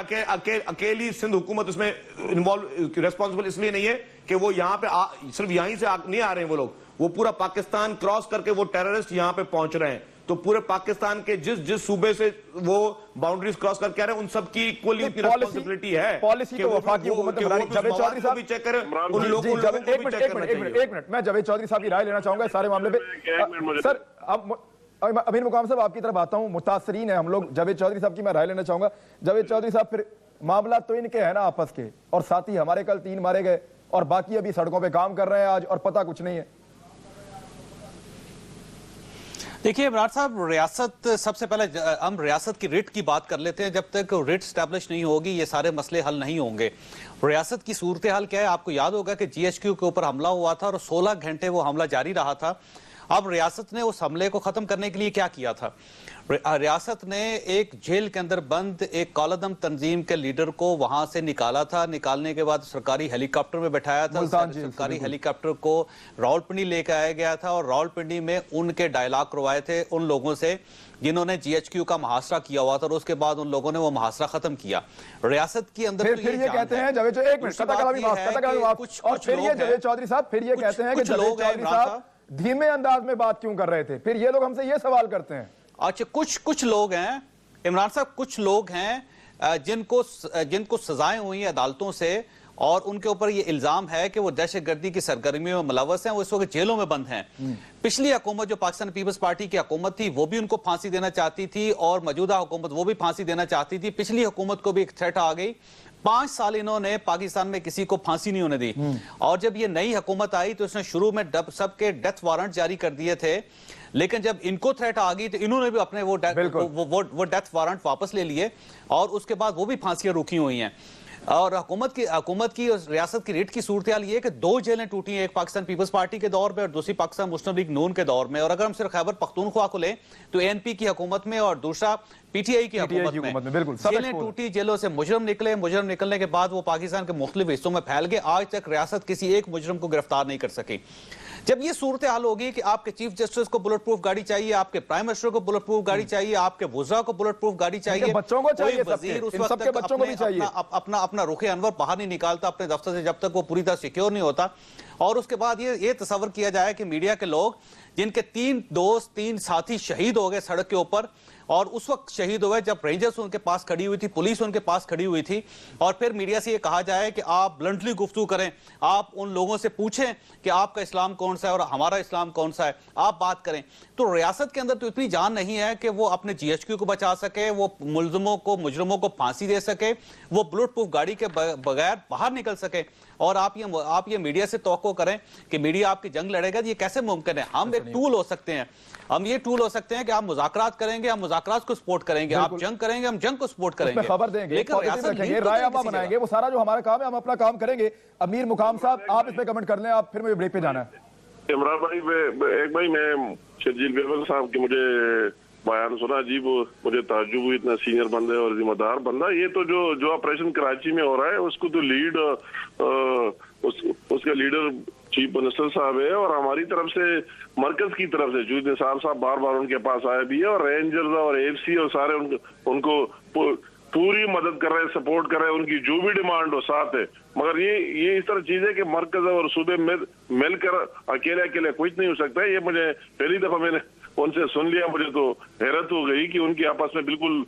Speaker 5: اکیلی سندھ حکومت اس میں انوالو ریسپانسبل اس لیے نہیں ہے کہ وہ یہاں پہ صرف یہیں سے نہیں آ رہے ہیں، وہ لوگ وہ پورا پاکستان کراس کر کے وہ ٹیررسٹ یہاں پہ پہنچ رہے ہیں، تو پورے پاکستان کے جس صوبے سے وہ باؤنڈریز کراس کر کے آ رہے ہیں ان سب کی ایکولی اتنی ریسپانسبلٹی ہے
Speaker 1: پالیسی تو وفاقی حکومت نے بنانی۔ جاوید چودھری صاحب
Speaker 5: بھی چیک کریں، ان لوگوں کو بھی چیک کرنا چاہیے۔
Speaker 1: ایک منٹ میں جاوید چودھری صاحب کی رائے لینا چاہوں گا اس سارے معاملے پہ۔ سر اب امیر مقام صاحب آپ کی طرف آتا ہوں، متاثرین ہیں ہم لوگ، جاوید چودھری صاحب کی میں رائے لینا چاہوں گا۔ جاوید چودھری صاحب پھر معاملات تو ان کے ہیں نا آپس کے، اور ساتھی ہمارے کل 3 مارے گئے اور باقی ابھی سڑکوں پہ کام کر رہے ہیں آج اور پتہ کچھ نہیں ہے۔
Speaker 4: دیکھیے عمران صاحب، ریاست سب سے پہلے ہم ریاست کی ریٹ کی بات کر لیتے ہیں۔ جب تک ریٹ اسٹیبلش نہیں ہوگی یہ سارے مسئلے حل نہیں ہوں گے۔ ریاست کی صورتحال کیا ہے؟ آپ کو یاد ہوگا کہ جی ایچ کیو کے اوپر حملہ ہوا تھا اور 16 گھنٹے وہ حملہ جاری رہا تھا۔ اب ریاست نے اس حملے کو ختم کرنے کے لیے کیا کیا تھا؟ ریاست نے ایک جیل کے اندر بند ایک کالعدم تنظیم کے لیڈر کو وہاں سے نکالا تھا۔ نکالنے کے بعد سرکاری ہیلی کاپٹر میں بٹھایا تھا، سرکاری ہیلی کاپٹر کو راولپنڈی لے کے آیا گیا تھا اور راولپنڈی میں ان کے ڈائلاگ کروائے تھے ان لوگوں سے جنہوں نے جی ایچ کیو کا محاصرہ کیا ہوا تھا، اور اس کے بعد ان لوگوں نے وہ محاصرہ ختم کیا۔ ریاست کی اندر
Speaker 1: پھر یہ کہتے ہیں جاوید چودھری، ایک منٹ اور پھر یہ جاوید چودھری صاحب پھر یہ کہتے ہیں کہ جاوید چودھری صاحب دھیمے انداز میں بات کیوں کر رہے تھے؟ پھر یہ لوگ ہم سے یہ سوال کرتے ہیں۔
Speaker 4: اچھا کچھ لوگ ہیں عمران صاحب، کچھ لوگ ہیں جن کو سزائیں ہوئی ہیں عدالتوں سے اور ان کے اوپر یہ الزام ہے کہ وہ دہشت گردی کی سرگرمیوں میں ملوث ہیں، وہ اس وقت جیلوں میں بند ہیں۔ پچھلی حکومت جو پاکستان پیپلز پارٹی کی حکومت تھی وہ بھی ان کو پھانسی دینا چاہتی تھی اور موجودہ حکومت وہ بھی پھانسی دینا چاہتی تھی۔ پچھلی حکومت کو بھی ایک تھریٹ آ گئی، 5 سال انہوں نے پاکستان میں کسی کو پھانسی نہیں ہونے دی، اور جب یہ نئی حکومت آئی تو اس نے شروع میں سب کے ڈیتھ وارنٹ جاری کر دیے تھے، لیکن جب ان کو تھریٹ آ گئی تو انہوں نے بھی اپنے وہ ڈیتھ وارنٹ واپس لے لیے اور اس کے بعد وہ بھی پھانسیاں روکی ہوئی ہیں۔ اور حکومت کی اور ریاست کی ریٹ کی صورتحال یہ ہے کہ 2 جیلیں ٹوٹی ہیں، ایک پاکستان پیپلز پارٹی کے دور میں اور دوسری پاکستان مسلم لیگ نون کے دور میں، اور اگر ہم صرف خیبر پختونخوا کو لیں تو اے این پی کی حکومت میں اور دوسرا پی ٹی آئی کی حکومت میں جیلیں ٹوٹی، جیلوں سے مجرم نکلنے کے بعد وہ پاکستان کے مختلف حصوں میں پھیل گئے۔ آج تک ریاست کسی ایک مجرم کو گرفتار نہیں کر سکی۔ جب یہ صورتحال ہوگی کہ آپ کے چیف جسٹس کو بلٹ پروف گاڑی چاہیے، آپ کے پرائم منسٹر کو بلٹ پروف گاڑی چاہیے، آپ کے وزراء کو بلٹ پروف گاڑی چاہیے،
Speaker 1: بچوں کو چاہیے،
Speaker 4: وزیر اس وقت اپنا رخ انور باہر نہیں نکالتا اپنے دفتر سے جب تک وہ پوری طرح سیکیور نہیں ہوتا۔ اور اس کے بعد یہ تصور کیا جائے کہ میڈیا کے لوگ جن کے 3 دوست 3 ساتھی شہید ہو گئے سڑک کے اوپر، اور اس وقت شہید ہوئے جب رینجرز ان کے پاس کھڑی ہوئی تھی، پولیس ان کے پاس کھڑی ہوئی تھی، اور پھر میڈیا سے یہ کہا جائے کہ آپ بلنٹلی گفتگو کریں، آپ ان لوگوں سے پوچھیں کہ آپ کا اسلام کون سا ہے اور ہمارا اسلام کون سا ہے، آپ بات کریں۔ تو ریاست کے اندر تو اتنی جان نہیں ہے کہ وہ اپنے جی ایچ کیو کو بچا سکے، وہ مجرموں کو پھانسی دے سکے، وہ بلٹ پروف گاڑی کے بغیر باہر نکل سکے، اور آپ یہ میڈیا سے توقع کریں کہ میڈیا آپ کی جنگ لڑے گا، یہ کیسے ممکن ہے؟ ہم ایک ٹول ہو سکتے ہیں، ہم یہ ٹول ہو سکتے ہیں کہ آپ مذاکرات کریں گے، ہم مذاکرات کو سپورٹ کریں گے، آپ جنگ کریں گے، ہم جنگ کو سپورٹ کریں گے،
Speaker 1: خبر دیں گے، رائے عامہ بنائیں گے، وہ سارا جو ہمارا کام ہے ہم اپنا کام کریں گے۔ امیر مقام صاحب آپ اس پہ کمنٹ کر لیں، آپ پھر مجھے بریک پہ جانا ہے۔
Speaker 6: عمران بھائی میں شرجیل بیبل صاحب کی مجھے بیان سنا، عجیب مجھے تعجب ہوئی، اتنا سینئر بندہ اور ذمہ دار بندہ۔ یہ تو جو آپریشن کراچی میں ہو رہا ہے اس کو تو لیڈ اس کا لیڈر چیف منسٹر صاحب ہے، اور ہماری طرف سے مرکز کی طرف سے جوید نثار صاحب بار بار ان کے پاس آئے بھی ہے، اور رینجرز اور ایف سی اور سارے ان کو پوری مدد کر رہے ہیں، سپورٹ کر رہے ہیں، ان کی جو بھی ڈیمانڈ ہو ساتھ ہے۔ مگر یہ اس طرح چیز ہے کہ مرکز اور صوبے میں مل کر اکیلے کچھ نہیں ہو سکتا ہے۔ یہ مجھے پہلی دفعہ میں نے ان سے سن لیا، مجھے تو حیرت ہو گئی کہ ان کی آپس میں بالکل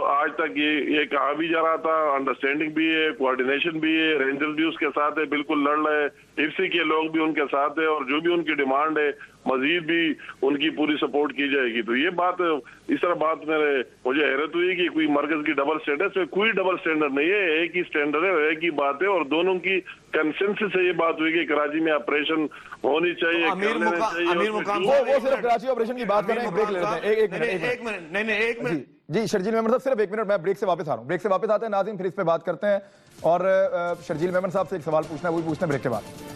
Speaker 6: آج تک یہ کہا بھی جا رہا تھا، انڈرسٹینڈنگ بھی ہے، کوآرڈینیشن بھی ہے، رینجر بھی اس کے ساتھ ہے، بالکل لڑ رہے ہیں، ایف سی کے لوگ بھی ان کے ساتھ ہیں، اور جو بھی ان کی ڈیمانڈ ہے مزید بھی ان کی پوری سپورٹ کی جائے گی۔ تو یہ بات اس طرح بات مجھے حیرت ہوئی کہ کوئی مرکز کی ڈبل اسٹینڈرڈ سے کوئی ڈبل اسٹینڈرڈ نہیں ہے، ایک ہی اسٹینڈرڈ ہے، ایک ہی بات ہے، اور دونوں کی کنسنسس سے یہ بات ہوئی کہ کراچی میں آپریشن ہونی چاہیے۔
Speaker 1: وہ صرف کراچی آپریشن کی بات کر رہے ہیں، بریک لے لیتے ہیں۔ ایک منٹ جی شرجیل میمن صاحب، صرف 1 منٹ، میں بریک سے واپس آ رہا ہوں، بریک سے واپس آتے ہیں ناظرین، پھر اس پہ بات کرتے ہیں، اور شرجیل میمن صاحب سے ایک سوال پوچھنا ہے، وہ بھی پوچھتے ہیں بریک کے بعد۔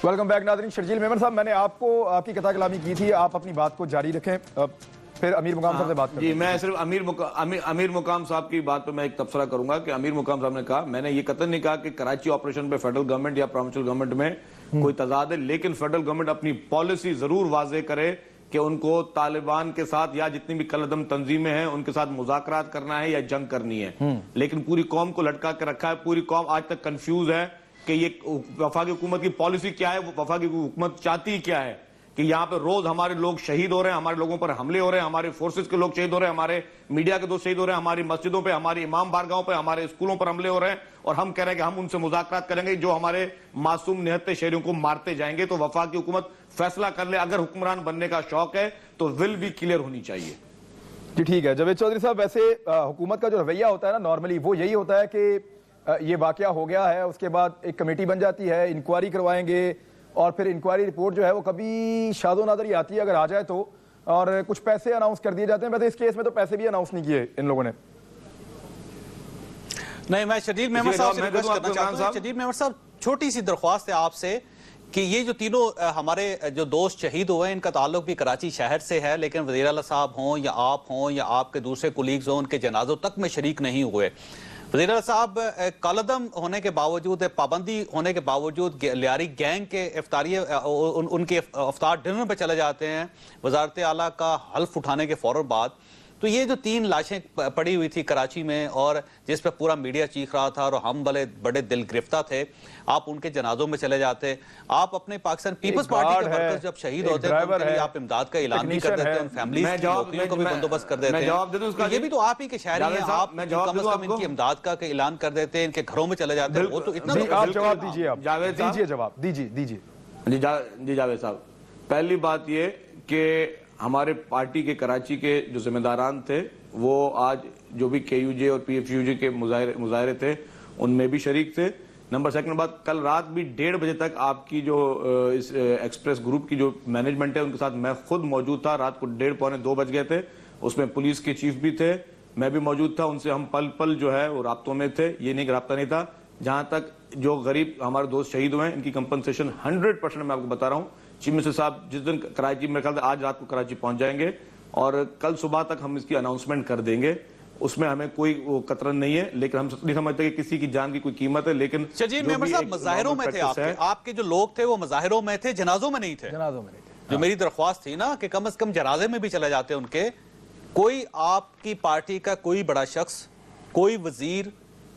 Speaker 1: ویلکم بیک ناظرین۔ شرجیل میمن صاحب، میں نے آپ کی قطع کلامی کی تھی، آپ اپنی بات کو جاری رکھیں، پھر امیر مقام صاحب سے بات کریں۔
Speaker 5: جی میں صرف امیر مقام صاحب کی بات پہ میں ایک تبصرہ کروں گا کہ امیر مقام صاحب نے کہا، میں نے یہ قطعاً نہیں کہا کہ کراچی آپریشن پہ فیڈرل گورنمنٹ یا پروونشل گورنمنٹ میں کوئی تضاد ہے، لیکن فیڈرل گورنمنٹ اپنی پالیسی ضرور واضح کرے کہ ان کو طالبان کے ساتھ یا جتنی بھی کالعدم تنظیمیں ہیں ان کے ساتھ مذاکرات کرنا ہے یا جنگ کرنی ہے، لیکن پوری قوم کو لٹکا کے رکھا ہے، پوری قوم آج تک کنفیوز ہے کہ یہ وفاقی حکومت کی پالیسی کیا ہے, وفاقی حکومت چاہتی کیا ہے, کہ یہاں پہ روز ہمارے لوگ شہید ہو رہے ہیں, ہمارے لوگوں پر حملے ہو رہے ہیں, ہمارے فورسز کے لوگ شہید ہو رہے ہیں, ہمارے میڈیا کے دوست شہید ہو رہے ہیں, ہماری مسجدوں پہ, ہماری امام بارگاہوں پہ, ہمارے اسکولوں پر حملے ہو رہے ہیں, اور ہم کہہ رہے ہیں کہ ہم ان سے مذاکرات کریں گے جو ہمارے معصوم نہتے شہریوں کو مارتے جائیں گے. تو وفاقی حکومت فیصلہ کر لے, اگر حکمران بننے کا شوق ہے تو ول بھی کلیئر ہونی چاہیے.
Speaker 1: جی ٹھیک ہے جاوید چودھری صاحب, ویسے حکومت کا جو رویہ ہوتا ہے نا نارملی وہ یہی ہوتا ہے کہ یہ واقعہ ہو گیا ہے, اس کے بعد ایک کمیٹی بن جاتی ہے, انکوائری کروائیں گے, اور پھر انکوائری رپورٹ جو ہے وہ کبھی شاد و نادر ہی آتی ہے اگر آ جائے تو, اور کچھ پیسے اناؤنس کر دیے جاتے ہیں. ویسے اس کیس میں تو پیسے بھی اناؤنس نہیں کیے ان لوگوں نے.
Speaker 4: نہیں, میں شدید محمد صاحب سے ریکویسٹ کرنا چاہتا ہوں. شدید محمد صاحب, چھوٹی سی درخواست ہے آپ سے کہ یہ جو تینوں ہمارے جو دوست شہید ہوئے ہیں ان کا تعلق بھی کراچی شہر سے ہے, لیکن وزیر اعلیٰ صاحب ہوں یا آپ ہوں یا آپ کے دوسرے کولیگز ہوں, ان کے جنازوں تک میں شریک نہیں ہوئے. وزیر اعلیٰ صاحب کالعدم ہونے کے باوجود, پابندی ہونے کے باوجود لیاری گینگ کے افطاری ان کے افطار ڈنر پہ چلے جاتے ہیں وزارت اعلیٰ کا حلف اٹھانے کے فوراً بعد. تو یہ جو 3 لاشیں پڑی ہوئی تھی کراچی میں اور جس پہ پورا میڈیا چیخ رہا تھا اور ہم بڑے دل گرفتہ تھے, آپ ان کے جنازوں میں چلے جاتے. آپ اپنے پاکستان پیپلز پارٹی کے ورکرز جب شہید ہوتے ہیں تو ان کے لیے آپ امداد کا اعلان بھی کر دیتے ہیں, ان فیملیز کی نوکریوں کو بھی بندوبست کر دیتے ہیں. یہ بھی تو آپ ہی کے شہری ہیں, آپ کم از کم ان کی امداد کا اعلان کر دیتے ہیں, ان کے گھروں میں چلے جاتے ہیں. وہ تو اتنا
Speaker 1: آپ جواب دیجیے, آپ دیجیے جواب دیجیے.
Speaker 5: جی جاوید صاحب, پہلی بات یہ کہ ہمارے پارٹی کے کراچی کے جو ذمہ داران تھے وہ آج جو بھی کے یو جے اور پی ایف یو جے کے مظاہرے تھے ان میں بھی شریک تھے. نمبر سیکنڈ بات, کل رات بھی 1:30 بجے تک آپ کی جو اس ایکسپریس گروپ کی جو مینجمنٹ ہے ان کے ساتھ میں خود موجود تھا. رات کو 1:30 پونے 2 بج گئے تھے. اس میں پولیس کے چیف بھی تھے, میں بھی موجود تھا. ان سے ہم پل پل جو ہے وہ رابطوں میں تھے, یہ نہیں کہ رابطہ نہیں تھا. جہاں تک جو غریب ہمارے دوست شہید ہوئے ہیں ان کی کمپنسیشن 100% میں آپ کو بتا رہا ہوں. چیف منسٹر صاحب جس دن کراچی, میرے خیال سے آج رات کو کراچی پہنچ جائیں گے اور کل صبح تک ہم اس کی اناؤنسمنٹ کر دیں گے. اس میں ہمیں کوئی قطرن نہیں ہے, لیکن ہم نہیں سمجھتے کہ کسی کی جان کی کوئی قیمت ہے. لیکن
Speaker 4: شجید محمد صاحب, مظاہروں میں تھے آپ کے جو لوگ تھے وہ مظاہروں میں تھے, جنازوں میں نہیں تھے. جو میری درخواست تھی نا کہ کم از کم جنازے میں بھی چلے جاتے ان کے. کوئی آپ کی پارٹی کا کوئی بڑا شخص, کوئی وزیر,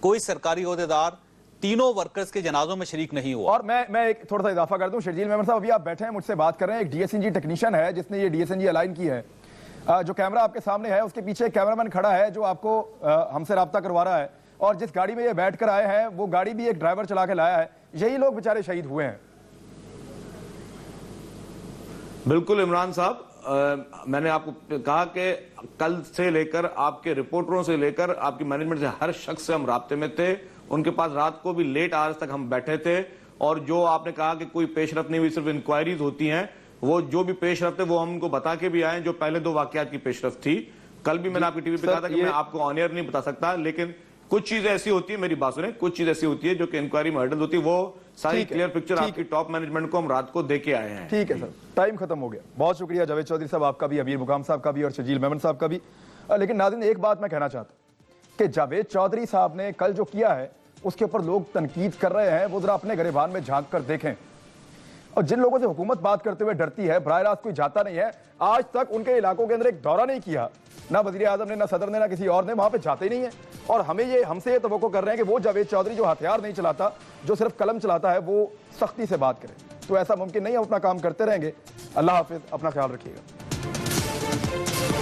Speaker 4: کوئی سرکاری عہدیدار تینوں ورکرز کے جنازوں میں شریک نہیں ہوا.
Speaker 1: اور میں ایک تھوڑا سا اضافہ کر دوں, شرجیل محمد صاحب ابھی آپ بیٹھے ہیں مجھ سے بات کر رہے ہیں, ایک D S N G technician ہے جس نے یہ D S N G align کی ہے. جو کیمرہ آپ کے سامنے ہے اس کے پیچھے ایک کیمرامین کھڑا ہے جو آپ کو ہم سے رابطہ کروا رہا ہے, اور جس گاڑی میں یہ بیٹھ کر آئے ہیں وہ گاڑی بھی ایک ڈرائیور چلا کے لایا ہے. یہی لوگ بیچارے شہید ہوئے ہیں.
Speaker 5: بالکل عمران صاحب, میں نے آپ کو کہا کہ کل سے لے کر آپ کے رپورٹروں سے لے کر آپ کی مینجمنٹ سے ہر شخص سے ہم رابطے میں تھے. ان کے پاس رات کو بھی لیٹ آورز تک ہم بیٹھے تھے, اور جو آپ نے کہا کہ کوئی پیش رفت نہیں ہوئی, صرف انکوائریز ہوتی ہیں, وہ جو بھی پیش رفت ہے وہ ہم ان کو بتا کے بھی آئے جو پہلے 2 واقعات کی پیش رفت تھی. کل بھی میں نے آپ کی ٹی وی پہ کہا تھا کہ میں آپ کو آن ایئر نہیں بتا سکتا, لیکن کچھ چیزیں ایسی ہوتی ہیں, میری بات سنیں, کچھ چیز ایسی ہوتی ہے جو کہ انکوائری میں ہرڈل ہوتی ہے, وہ ساری کلیئر پکچر آپ کی ٹاپ مینجمنٹ کو ہم رات کو دے کے آئے ہیں.
Speaker 1: ٹھیک ہے سر, ٹائم ختم ہو گیا. بہت شکریہ جاوید چودھری صاحب آپ کا بھی, امیر مقام صاحب کا بھی, اور شجیل محمد صاحب کا بھی. لیکن ناظرین ایک بات میں کہنا چاہتا ہوں کہ جاوید چودھری صاحب نے کل جو کیا ہے اس کے اوپر لوگ تنقید کر رہے ہیں, وہ ذرا اپنے گریبان میں جھانک کر دیکھیں. اور جن لوگوں سے حکومت بات کرتے ہوئے ڈرتی ہے, براہ راست کوئی جاتا نہیں ہے. آج تک ان کے علاقوں کے اندر ایک دورہ نہیں کیا, نہ وزیر اعظم نے, نہ صدر نے, نہ کسی اور نے, وہاں پہ جاتے ہی نہیں ہیں. اور ہم سے یہ توقع کر رہے ہیں کہ وہ جاوید چودھری جو ہتھیار نہیں چلاتا, جو صرف قلم چلاتا ہے, وہ سختی سے بات کرے. تو ایسا ممکن نہیں, ہم اپنا کام کرتے رہیں گے. اللہ حافظ, اپنا خیال رکھیے گا.